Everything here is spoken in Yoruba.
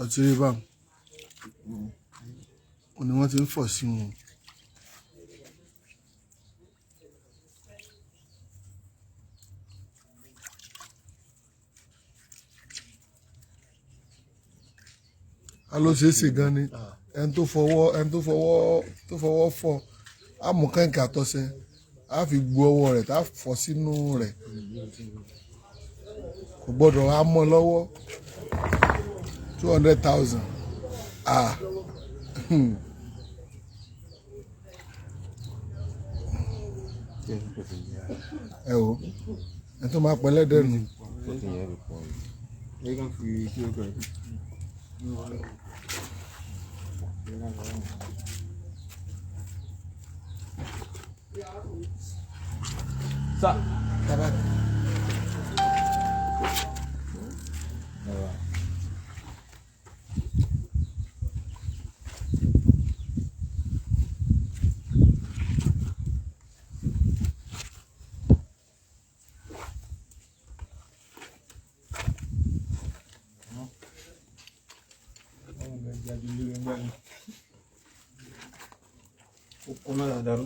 ọtí rí báwọn ò ní wọ́n ti ń fọ̀ sí wọn. a ló ṣeé ṣe gan ni ẹni tó fọwọ́ fọ á mú kẹ̀kẹ́ àtọṣẹ á fi gbo ọwọ́ rẹ̀ tá a fọ sínú rẹ̀ kò gbọ́dọ̀ á mọ́ lọ́wọ́ 200,000 ẹ o ẹ tó máa pẹ́ lẹ́dẹ̀ nù. Sa. Tabat. Kukuna daru